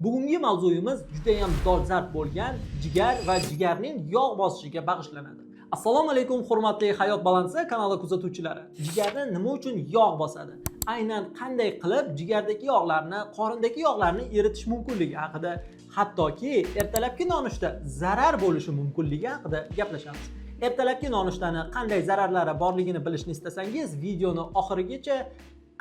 Bugungi mavzuyimiz juda ham dolzarb bo'lgan jigar va jigarning yog' bosishiga bag'ishlanadi. Assalomu alaykum hurmatli Hayot balansi kanali kuzatuvchilari. Jigarni nima uchun yog' bosadi? Aynan qanday qilib jigardagi yog'larni, qorindagi yog'larni eritish mumkinligi haqida, hattoki ertalabki nonushta zarar bo'lishi mumkinligi haqida gaplashamiz. Ertalabki nonushtani qanday zararlari borligini bilishni istasangiz, videoni oxirigacha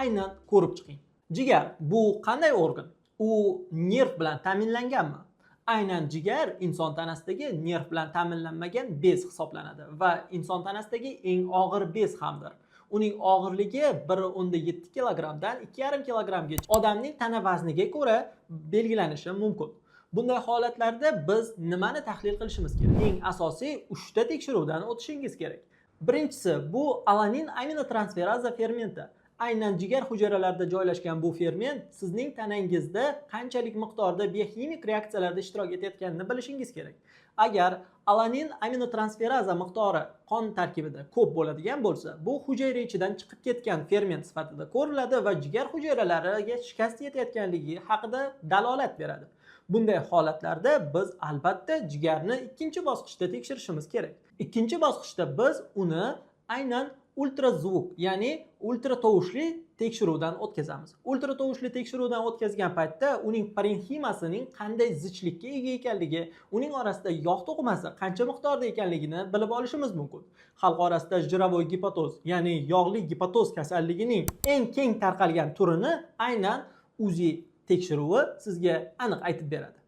aynan ko'rib chiqing. Jigar bu qanday organ? U nerv bilan ta'minlanganmi? Aynan jigar inson tanasidagi nerv bilan ta'minlanmagan bez hisoblanadi va inson tanasidagi eng og'ir bez hamdir. Uning og'irligi 1.7 kilogramdan 2,5 kilogramgacha odamning tana vazniga ko'ra belgilanishi mumkin. Bunday holatlarda biz nimani tahlil qilishimiz kerak? Eng asosiy 3 ta tekshiruvdan o'tishingiz kerak. Birinchisi bu alanin aminotransferaza fermenti. Aynan jigar hujayralarida joylashgan bu ferment sizning tanangizda qanchalik miqdorda biokimik reaksiyalarda ishtirok etayotganini bilishingiz kerak. Agar alanin aminotransferaza miqdori qon tarkibida ko'p bo'ladigan bo'lsa, bu hujayra ichidan chiqib ketgan ferment sifatida ko'riladi va jigar hujayralariga shikast yetayotganligi haqida dalolat beradi. Bunday holatlarda biz albatta jigarni ikkinchi bosqichda tekshirishimiz kerak. Ikkinchi bosqichda biz uni aynan ultrazvuk, ya'ni ultratovushli tekshiruvdan o'tkazamiz. Ultratovushli tekshiruvdan o'tkazgan paytda uning parenximasining qanday zichlikka ega ekanligi, uning orasida yog' to'qimasi qancha miqdorda ekanligini bilib olishimiz mumkin. Xalq orasida jirovoy gepatoz, ya'ni yog'li gepatoz kasalligining eng keng tarqalgan turini aynan UZI tekshiruvi sizga aniq aytib beradi.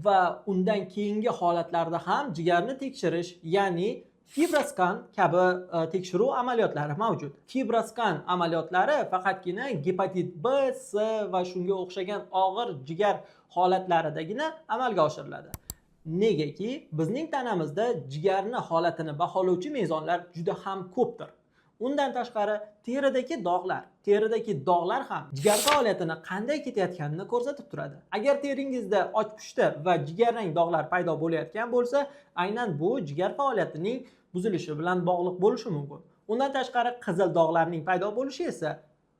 Va undan keyingi holatlarda ham jigarni tekshirish, ya'ni FibroScan kabi tekshiruv amaliyotlari mavjud. FibroScan amaliyotlari faqatgina gepatit B, C va shunga o'xshagan og'ir jigar holatlaridagina amalga oshiriladi. Negaki bizning tanamizda jigarni holatini baholovchi mezonlar juda ham ko'pdir. Undan tashqari teridagi dog'lar ham jigar faoliyatini qanday ketayotganini ko'rsatib turadi. Agar teringizda och pushti va jigarrang dog'lar paydo bo'layotgan bo'lsa, aynan bu jigar faoliyatining buzilishi bilan bog'liq bo'lishi mumkin. Undan tashqari qizil dog'larning paydo bo'lishi esa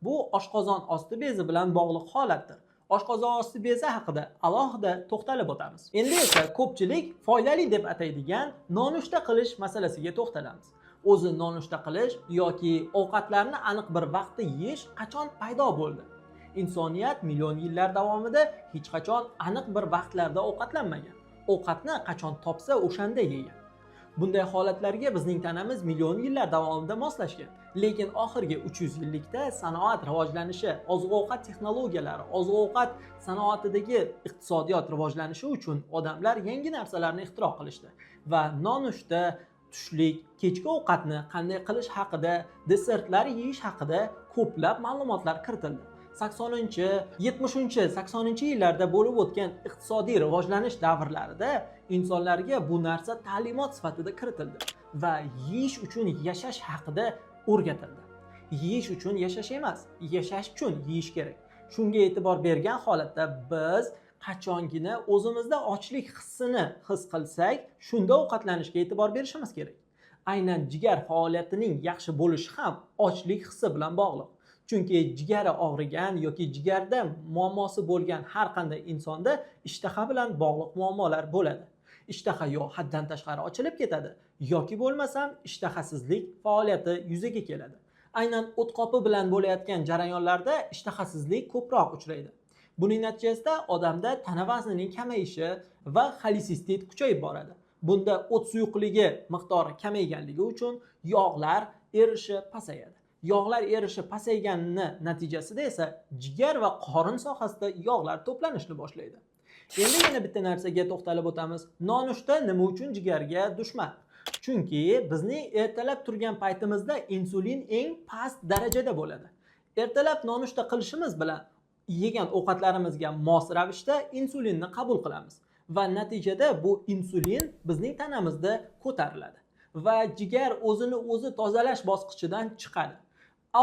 bu oshqozon osti bezi bilan bog'liq holatdir. Oshqozon osti bezi haqida alohida to'xtalib o'tamiz. Endi esa ko'pchilik foydali deb ataydigan nonushta qilish masalasiga to'xtalamiz. O'zi nonushta qilish yoki ovqatlarni aniq bir vaqtda yeyish qachon paydo bo'ldi? Insoniyat million yillar davomida hech qachon aniq bir vaqtlarda ovqatlanmagan. Ovqatni qachon topsa o'shanda yegan. Bunday holatlarga bizning tanamiz million yillar davomida moslashgan. Lekin oxirgi 300 yillikda sanoat rivojlanishi, oziq-ovqat texnologiyalari, oziq-ovqat sanoatidagi iqtisodiyot rivojlanishi uchun odamlar yangi narsalarni ixtiro qilishdi va nonushta, tushlik, kechki ovqatni qanday qilish haqida, desertlar yeyish haqida ko'plab ma'lumotlar kiritildi. 70-80-yillarda bo'lib o'tgan iqtisodiy rivojlanish davrlarida insonlarga bu narsa ta'limot sifatida kiritildi va yeyish uchun yashash haqida o'rgatildi. Yeyish uchun yashash emas, yashash uchun yeyish kerak. Shunga e'tibor bergan holatda biz qachongina o'zimizda ochlik hissini his qilsak, shunda ovqatlanishga e'tibor berishimiz kerak. Aynan jigar faoliyatining yaxshi bo'lishi ham ochlik hissi bilan bog'liq. Chunki jigari og'rigan yoki jigarda muammosi bo'lgan har qanday insonda ishtaha bilan bog'liq muammolar bo'ladi. Ishtaha yo haddan tashqari ochilib ketadi yoki bo'lmasam ishtahasizlik faoliyati yuzaga keladi. Aynan o'tqopi bilan bo'layotgan jarayonlarda ishtahasizlik ko'proq uchraydi. Buning natijasida odamda tana vaznining kamayishi va xolesistit kuchayib boradi. Bunda o't suyuqligi miqdori kamayganligi uchun yog'lar erishi pasayadi. Yog'lar erishi pasaygani natijasida esa jigar va qorin sohasida yog'lar to'planishni boshlaydi. Endi yana bitta narsaga to'xtalib o'tamiz. Nonushta nima uchun jigarga dushman? Chunki bizning ertalab turgan paytimizda insulin eng past darajada bo'ladi. Ertalab nonushta qilishimiz bilan yegan ovqatlarimizga mos ravishda insulinni qabul qilamiz va natijada bu insulin bizning tanamizda ko'tariladi va jigar o'zini o'zi tozalash bosqichidan chiqadi.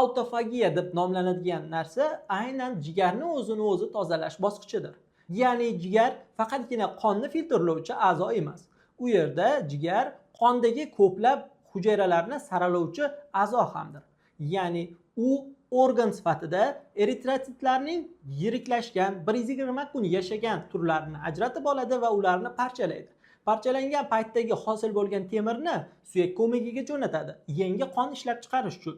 Autofagiya deb nomlanadigan narsa aynan jigarni o'zini o'zi tozalash bosqichidir. Ya'ni jigar faqatgina qonni filtrlovchi a'zo emas. U yerda jigar qondagi ko'plab hujayralarni saralovchi a'zo hamdir. Ya'ni u organ sifatida eritrotsitlarning yiriklashgan 120 kun yashagan turlarini ajratib oladi va ularni parchalaydi. Parchalangan paytdagi hosil bo'lgan temirni suyak ko'magiga jo'natadi, yangi qon ishlab chiqarish uchun.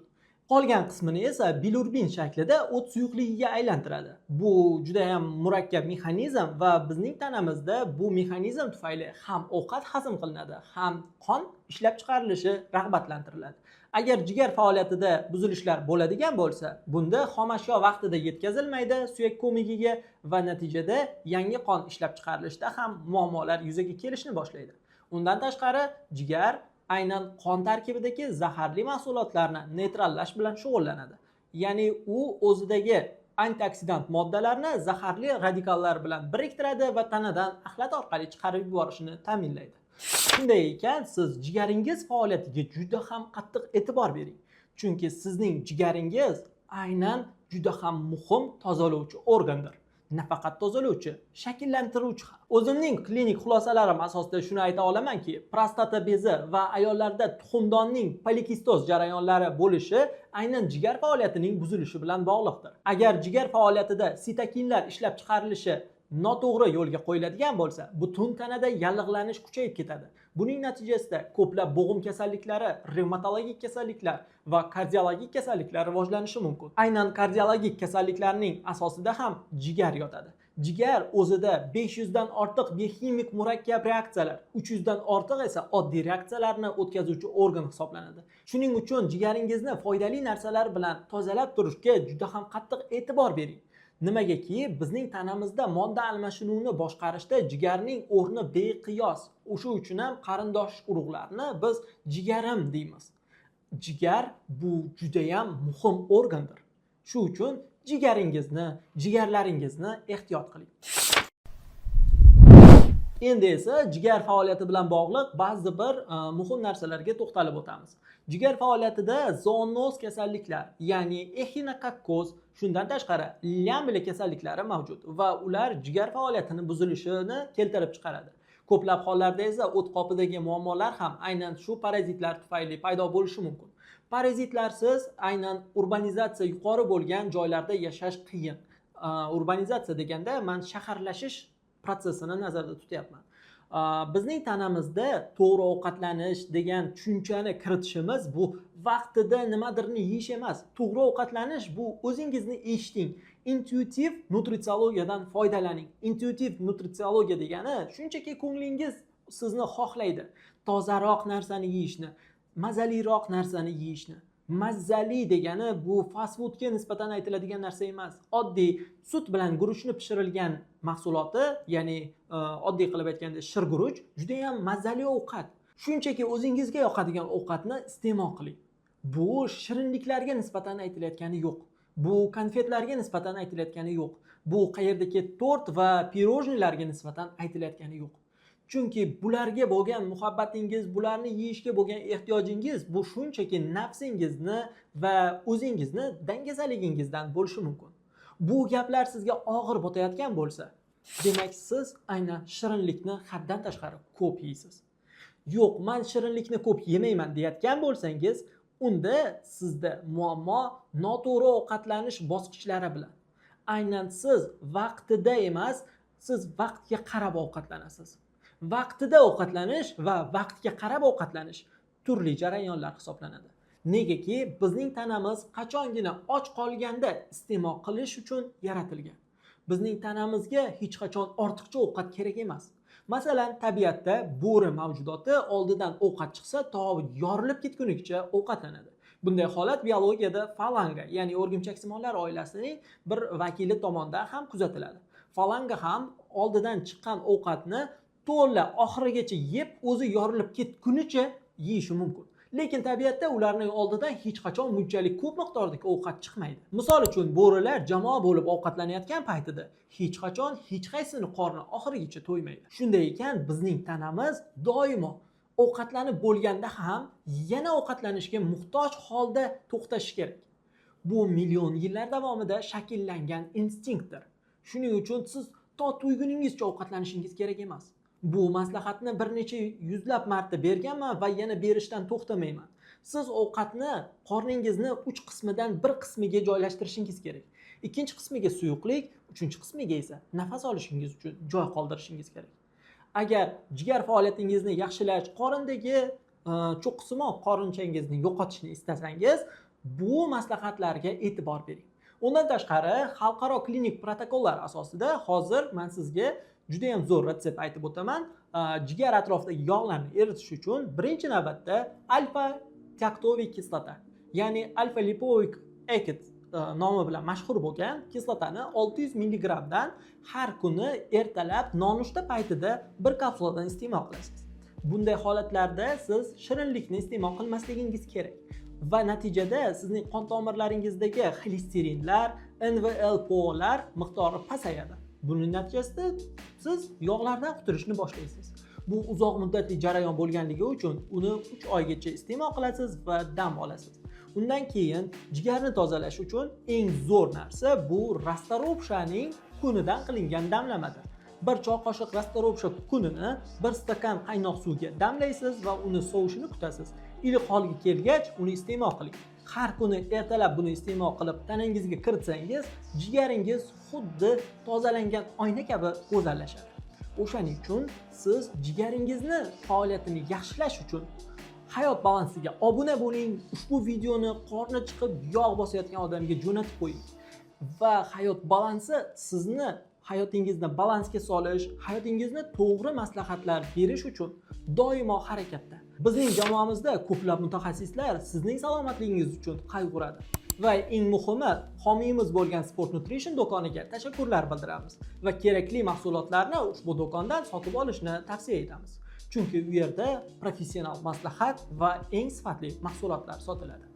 Qolgan qismini esa bilurbin shaklida o't suyuqligiga aylantiradi. Bu juda ham murakkab mexanizm va bizning tanamizda bu mexanizm tufayli ham ovqat hazm qilinadi, ham qon ishlab chiqarilishi rag'batlantiriladi. Agar jigar faoliyatida buzilishlar bo'ladigan bo'lsa, bunda xomashyo vaqtida yetkazilmaydi suyak ko'magiga va natijada yangi qon ishlab chiqarilishda ham muammolar yuzaga kelishni boshlaydi. Undan tashqari, jigar aynan qon tarkibidagi zaharli mahsulotlarni neytrallash bilan shug'ullanadi. Ya'ni u o'zidagi antioksidant moddalarni zaharli radikallar bilan biriktiradi va tanadan axlat orqali chiqarib yuborishini ta'minlaydi. Shunday ekan, siz jigaringiz faoliyatiga juda ham qattiq e'tibor bering. Chunki sizning jigaringiz aynan juda ham muhim tozalovchi organdir. Nafaqat tozalovchi, shakllantiruvchi ham. O'zimning klinik xulosalarim asosida shuni ayta olamanki, prostata bezi va ayollarda tuxumdonning polikistoz jarayonlari bo'lishi aynan jigar faoliyatining buzilishi bilan bog'liqdir. Agar jigar faoliyatida sitokinlar ishlab chiqarilishi noto'g'ri yo'lga qo'yiladigan bo'lsa, butun tanada yallig'lanish kuchayib ketadi. Buning natijasida ko'plab bo'g'im kasalliklari, revmatologik kasalliklar va kardiologik kasalliklar rivojlanishi mumkin. Aynan kardiologik kasalliklarning asosida ham jigar yotadi. Jigar o'zida 500 dan ortiq bioximik murakkab reaksiyalar, 300 dan ortiq esa oddiy reaksiyalarni o'tkazuvchi organ hisoblanadi. Shuning uchun jigaringizni foydali narsalar bilan tozalab turishga juda ham qattiq e'tibor bering. Nimagaki bizning tanamizda modda almashinuvini boshqarishda jigarning o'rni beqiyos. O'sha uchun ham qarindosh urug'larni biz jigarim deymiz. Jigar bu juda ham muhim organdir. Shu uchun jigarlaringizni ehtiyot qiling. Endi esa jigar faoliyati bilan bog'liq ba'zi bir muhim narsalarga to'xtalib o'tamiz. Jigar faoliyatida zoonoz kasalliklar, ya'ni echinokokkoz, shundan tashqari lyambli kasalliklari mavjud va ular jigar faoliyatini buzilishini keltirib chiqaradi. Ko'plab hollarda esa o't qopidagi muammolar ham aynan shu parazitlar tufayli paydo bo'lishi mumkin. Parazitlarsiz aynan urbanizatsiya yuqori bo'lgan joylarda yashash qiyin. Urbanizatsiya deganda men shaharlashish protsessini nazarda tutyapman. Bizning tanamizda to'g'ri ovqatlanish degan tushunchani kiritishimiz bu vaqtida nimadirni yeyish emas. To'g'ri ovqatlanish bu o'zingizni eshiting. Intuitiv nutritsiologiyadan foydalaning. Intuitiv nutritsiologiya degani shunchaki ko'nglingiz sizni xohlaydi. Tozaroq narsani yeyishni, mazaliroq narsani yeyishni. Mazzali degani bu fast foodga nisbatan aytiladigan narsa emas. Oddiy sut bilan guruchni pishirilgan mahsuloti, ya'ni oddiy qilib aytganda shirguruch juda ham mazzali ovqat. Shunchaki o'zingizga yoqadigan ovqatni iste'mol qiling. Bu shirinliklarga nisbatan aytilayotgani yo'q. Bu konfetlarga nisbatan aytilayotgani yo'q. Bu qayerdagi tort va pirojnilarga nisbatan aytilayotgani yo'q. Chunki bularga bo'lgan muhabbatingiz, bularni yeyishga bo'lgan ehtiyojingiz bu shunchaki nafsingizni va o'zingizni dangasaligingizdan bo'lishi mumkin. Bu gaplar sizga og'ir botayotgan bo'lsa, demak siz aynan shirinlikni haddan tashqari ko'p yeysiz. Yo'q, men shirinlikni ko'p yemayman deyotgan bo'lsangiz, unda sizda muammo noto'g'ri ovqatlanish bosqichlari bilan. Aynan siz vaqtida emas, siz vaqtga qarab ovqatlanasiz. Vaqtida ovqatlanish va vaqtga qarab ovqatlanish turli jarayonlar hisoblanadi. Negaki bizning tanamiz qachongina och qolganda iste'mol qilish uchun yaratilgan. Bizning tanamizga hech qachon ortiqcha ovqat kerak emas. Masalan, tabiatda bo'ri mavjudoti oldidan ovqat chiqsa, to yorilib ketgunicha ovqatlanadi. Bunday holat biologiyada falanga, ya'ni o'rgimchak-simonlar oilasining bir vakili tomonidan ham kuzatiladi. Falanga ham oldidan chiqqan ovqatni to'la oxirigacha yeb, o'zi yorilib ketgunicha yeyishi mumkin. Lekin tabiatda ularning oldidan hech qachon bunchalik ko'p miqdordagi ovqat chiqmaydi. Misol uchun, bo'rilar jamoa bo'lib ovqatlanayotgan paytida hech qachon hech qaysini qorni oxirigacha to'ymaydi. Shunday ekan, bizning tanamiz doimo ovqatlanib bo'lganda ham yana ovqatlanishga muhtoj holda to'xtashi kerak. Bu million yillar davomida shakllangan instinktdir. Shuning uchun siz to to'yguningizcha ovqatlanishingiz kerak emas. Bu maslahatni bir necha yuzlab marta berganman va yana berishdan to'xtamayman. Siz ovqatni qorningizni 3 qismidan bir qismiga joylashtirishingiz kerak. Ikkinchi qismiga suyuqlik, uchinchi qismiga esa nafas olishingiz uchun joy qoldirishingiz kerak. Agar jigar faoliyatingizni yaxshilash, qorindagi cho'qqisimoq qorinchangizni yo'qotishni istasangiz, bu maslahatlarga e'tibor bering. Undan tashqari, xalqaro klinik protokollar asosida hozir men sizga juda ham zo'r retsept aytib o'taman. Jigar atrofidagi yog'larni eritish uchun birinchi navbatda alfa taktovik kislota, ya'ni alfa lipoik acid nomi bilan mashhur bo'lgan kislotani 600 mg dan har kuni ertalab nonushta paytida bir kapsuladan iste'mol qilasiz. Bunday holatlarda siz shirinlikni iste'mol qilmasligingiz kerak va natijada sizning qon tomirlaringizdagi xolesterinlar, NVLPO'lar miqdori pasayadi. Buning natijasida siz yog'lardan qutulishni boshlaysiz. Bu uzoq muddatli jarayon bo'lganligi uchun uni 3 oygacha iste'mol qilasiz va dam olasiz. Undan keyin jigarni tozalash uchun eng zo'r narsa bu rastoropshaning kunidan qilingan damlamadir. Bir choy qoshiq rastoropsha kunini bir stakan qaynoq suvga damlaysiz va uni sovishini kutasiz. Iliq holga kelgach uni iste'mol qiling. Har kuni ertalab buni iste'mol qilib tanangizga kiritsangiz, jigaringiz xuddi tozalangan oyna kabi go'zallashadi. O'shaning uchun siz jigaringizni faoliyatini yaxshilash uchun Hayot balansiga obuna bo'ling, ushbu videoni qorni chiqib yog' bosayotgan odamga jo'natib qo'ying. Va hayot balansi sizni hayotingizni balansga solish, hayotingizni to'g'ri maslahatlar berish uchun doimo harakatda. Bizning jamoamizda ko'plab mutaxassislar sizning salomatligingiz uchun qayg'uradi. Va eng muhimi, homiyimiz bo'lgan Sport Nutrition do'koniga tashakkurlar bildiramiz va kerakli mahsulotlarni ushbu do'kondan sotib olishni tavsiya etamiz. Chunki u yerda professional maslahat va eng sifatli mahsulotlar sotiladi.